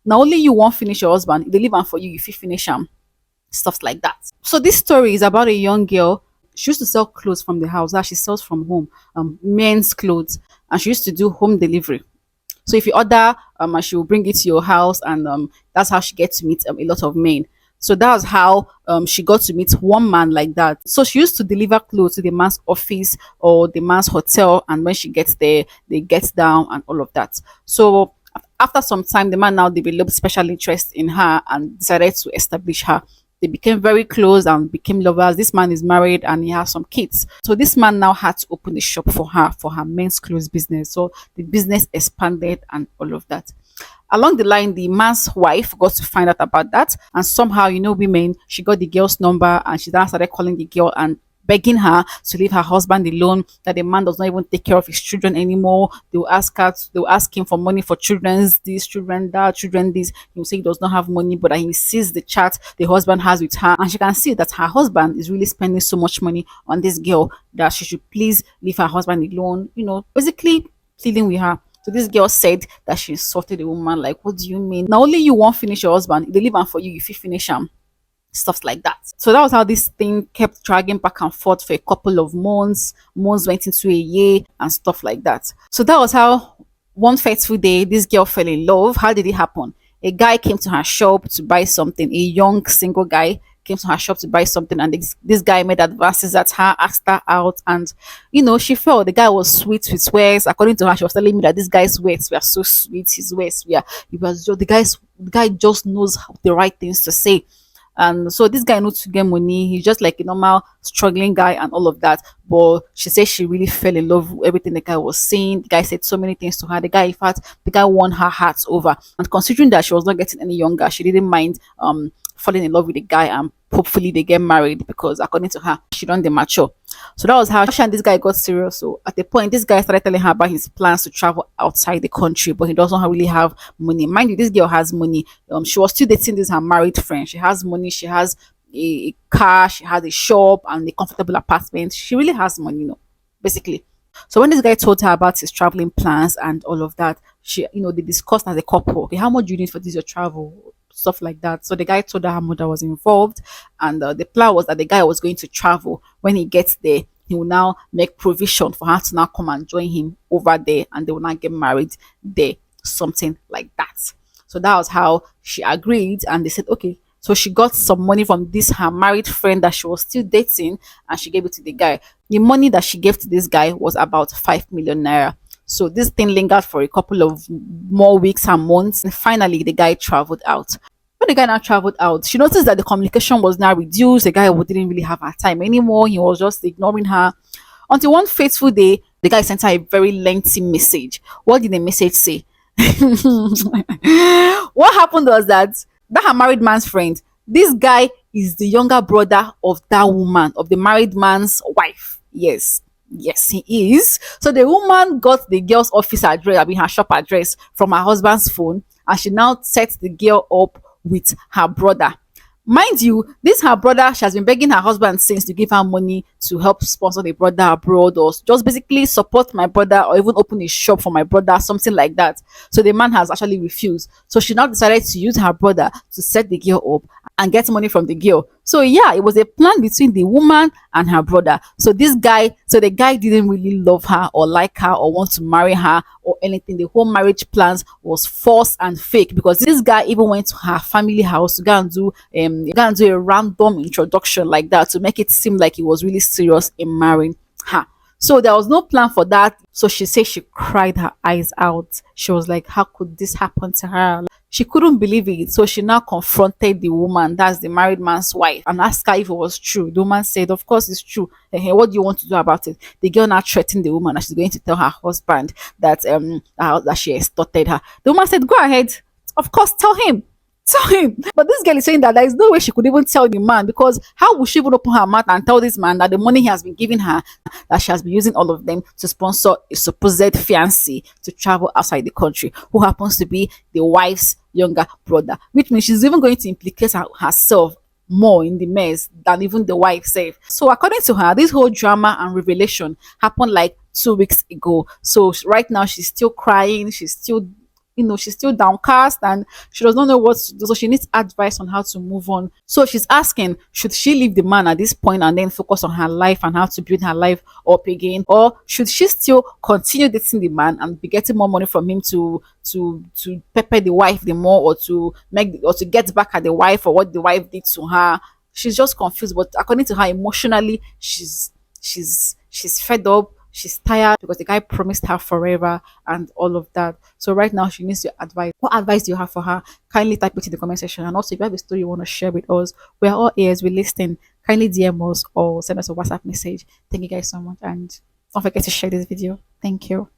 Now only you won't finish your husband, they leave am for you, you fit finish am, stuff like that. So this story is about a young girl. She used to sell clothes from the house that she sells from home, men's clothes, and she used to do home delivery. So if you order, and she will bring it to your house, and that's how she gets to meet a lot of men. So that's how she got to meet one man like that. So she used to deliver clothes to the man's office or the man's hotel, and when she gets there, they get down and all of that. So after some time, the man now developed special interest in her and decided to establish her. They became very close and became lovers. This man is married and he has some kids. So this man now had to open a shop for her men's clothes business. So the business expanded and all of that. Along the line, the man's wife got to find out about that, and somehow, women, she got the girl's number and she then started calling the girl and begging her to leave her husband alone, that the man does not even take care of his children anymore. They'll ask him for money for children's this, children that, children this. He'll say he does not have money, but he sees the chat the husband has with her, and she can see that her husband is really spending so much money on this girl that she should please leave her husband alone, basically pleading with her. So this girl said that she insulted the woman, like, what do you mean? Now only you won't finish your husband, they leave him for you, you fit finish him, stuff like that. So that was how this thing kept dragging back and forth for a couple of months. Months went into a year and stuff like that. So that was how one fateful day this girl fell in love. How did it happen? A guy came to her shop to buy something. A young single guy came to her shop to buy something, and this guy made advances at her, asked her out, and she felt the guy was sweet with words. According to her, she was telling me that this guy's words were so sweet. His words were, he was just, the guy just knows the right things to say. And so this guy knows to get money. He's just like a normal struggling guy and all of that. But she said she really fell in love with everything the guy was saying. The guy said so many things to her. The guy, in fact, the guy won her heart over. And considering that she was not getting any younger, she didn't mind falling in love with the guy, and hopefully they get married, because according to her, she don't dey mature. So that was how she and this guy got serious. So at the point, this guy started telling her about his plans to travel outside the country, but he doesn't really have money. Mind you, this girl has money. She was still dating this her married friend. She has money. She has a car. She has a shop and a comfortable apartment. She really has money, basically. So when this guy told her about his traveling plans and all of that, they discussed as a couple. Okay, how much do you need for this your travel? Stuff like that. So the guy told her how much that was involved, and the plan was that the guy was going to travel. When he gets there, he will now make provision for her to now come and join him over there, and they will not get married there, something like that. So that was how she agreed, and they said okay. So she got some money from this her married friend that she was still dating, and she gave it to the guy. The money that she gave to this guy was about 5 million naira. So this thing lingered for a couple of more weeks and months, and finally the guy traveled out. When the guy now traveled out, she noticed that the communication was now reduced. The guy didn't really have her time anymore. He was just ignoring her. Until one fateful day, the guy sent her a very lengthy message. What did the message say? What happened was that her married man's friend, this guy is the younger brother of that woman, of the married man's wife. Yes. Yes, he is. So the woman got the girl's office address, her shop address, from her husband's phone, and she now set the girl up with her brother. Mind you, this her brother, she has been begging her husband since to give her money to help sponsor the brother abroad, or just basically support my brother, or even open a shop for my brother, something like that. So the man has actually refused. So she now decided to use her brother to set the girl up and get money from the girl. So yeah, it was a plan between the woman and her brother. So the guy didn't really love her or like her or want to marry her or anything. The whole marriage plans was false and fake, because this guy even went to her family house to go and do a random introduction like that to make it seem like he was really serious in marrying her. So there was no plan for that. So she said she cried her eyes out. She was like, how could this happen to her? She couldn't believe it. So she now confronted the woman, that's the married man's wife, and asked her if it was true. The woman said, of course it's true. Hey, what do you want to do about it? The girl now threatened the woman that she's going to tell her husband that she extorted her. The woman said, go ahead. Of course, tell him. Tell him. But this girl is saying that there is no way she could even tell the man, because how would she even open her mouth and tell this man that the money he has been giving her, that she has been using all of them to sponsor a supposed fiancé to travel outside the country, who happens to be the wife's younger brother, which means she's even going to implicate herself more in the mess than even the wife said. So according to her, this whole drama and revelation happened like 2 weeks ago. So right now she's still crying, she's still she's still downcast and she does not know what to do. So she needs advice on how to move on. So she's asking, should she leave the man at this point and then focus on her life and how to build her life up again? Or should she still continue dating the man and be getting more money from him to pepper the wife the more, or to or to get back at the wife for what the wife did to her? She's just confused. But according to her, emotionally, she's fed up, she's tired because the guy promised her forever and all of that. So right now she needs your advice. What advice do you have for her? Kindly type it in the comment section. And also, if you have a story you want to share with us, we're all ears, we listen. Kindly DM us or send us a WhatsApp message. Thank you guys so much, and don't forget to share this video. Thank you.